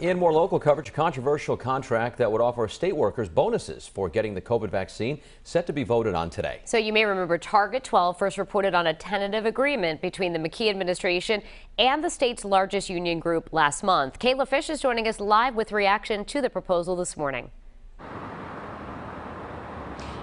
In more local coverage, a controversial contract that would offer state workers bonuses for getting the COVID vaccine set to be voted on today. So you may remember Target 12 first reported on a tentative agreement between the McKee administration and the state's largest union group last month. Kayla Fish is joining us live with reaction to the proposal this morning.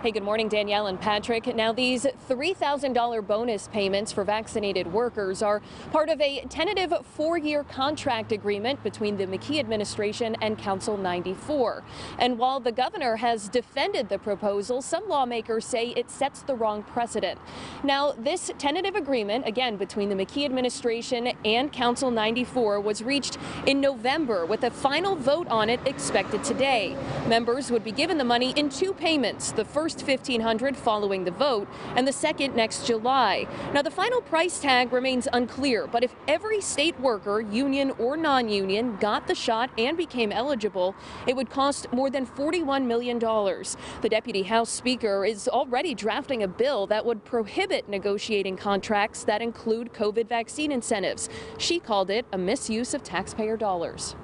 Hey, good morning, Danielle and Patrick. Now, these $3,000 bonus payments for vaccinated workers are part of a tentative 4-year contract agreement between the McKee administration and Council 94. And while the governor has defended the proposal, some lawmakers say it sets the wrong precedent. Now, this tentative agreement, again, between the McKee administration and Council 94 was reached in November with a final vote on it expected today. Members would be given the money in 2 payments. The first $1,500 following the vote, and the second next July. Now, the final price tag remains unclear, but if every state worker, union or non-union, got the shot and became eligible, it would cost more than $41 million. The Deputy House Speaker is already drafting a bill that would prohibit negotiating contracts that include COVID vaccine incentives. She called it a misuse of taxpayer dollars.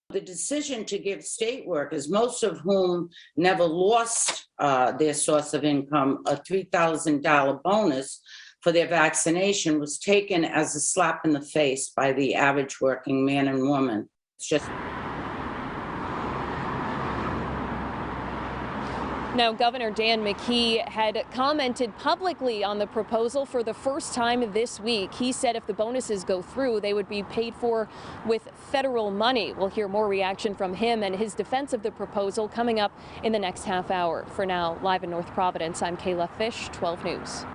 The decision to give state workers, most of whom never lost their source of income, a $3,000 bonus for their vaccination was taken as a slap in the face by the average working man and woman. It's just. Now, Governor Dan McKee had commented publicly on the proposal for the first time this week. He said if the bonuses go through, they would be paid for with federal money. We'll hear more reaction from him and his defense of the proposal coming up in the next half hour. For now, live in North Providence, I'm Kayla Fish, 12 News.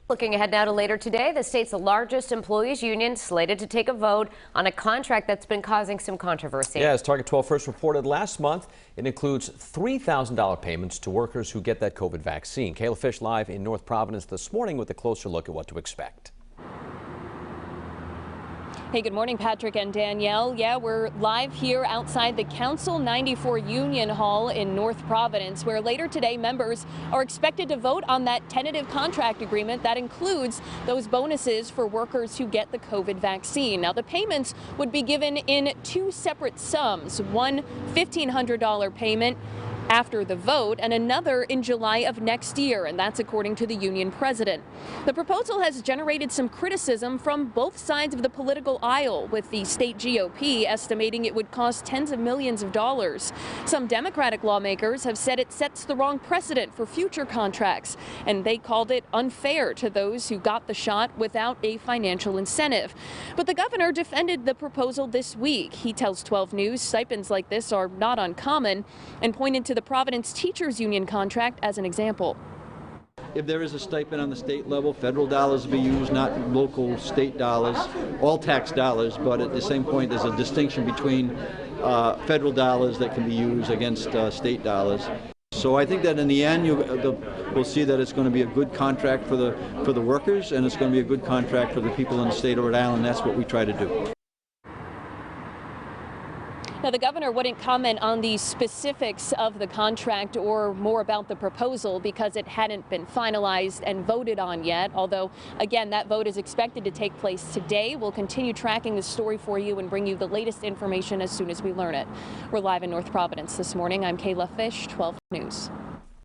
Looking ahead now to later today, the state's largest employees union slated to take a vote on a contract that's been causing some controversy. Yeah, as Target 12 first reported last month, it includes $3,000 payments to workers who get that COVID vaccine. Kayla Fish live in North Providence this morning with a closer look at what to expect. Hey, good morning, Patrick and Danielle. Yeah, we're live here outside the Council 94 Union Hall in North Providence, where later today members are expected to vote on that tentative contract agreement that includes those bonuses for workers who get the COVID vaccine. Now, the payments would be given in 2 separate sums, one $1,500 payment after the vote and another in July of next year, and that's according to the union president. The proposal has generated some criticism from both sides of the political aisle, with the state GOP estimating it would cost tens of millions of dollars. Some Democratic lawmakers have said it sets the wrong precedent for future contracts, and they called it unfair to those who got the shot without a financial incentive. But the governor defended the proposal this week. He tells 12 News stipends like this are not uncommon and pointed to the Providence Teachers Union contract as an example. If there is a stipend on the state level, federal dollars will be used, not local state dollars, all tax dollars, but at the same point there's a distinction between federal dollars that can be used against state dollars. So I think that in the end we'll see that it's going to be a good contract for the workers, and it's going to be a good contract for the people in the state of Rhode Island. That's what we try to do. Now, the governor wouldn't comment on the specifics of the contract or more about the proposal because it hadn't been finalized and voted on yet. Although, again, that vote is expected to take place today. We'll continue tracking the story for you and bring you the latest information as soon as we learn it. We're live in North Providence this morning. I'm Kayla Fish, 12 News.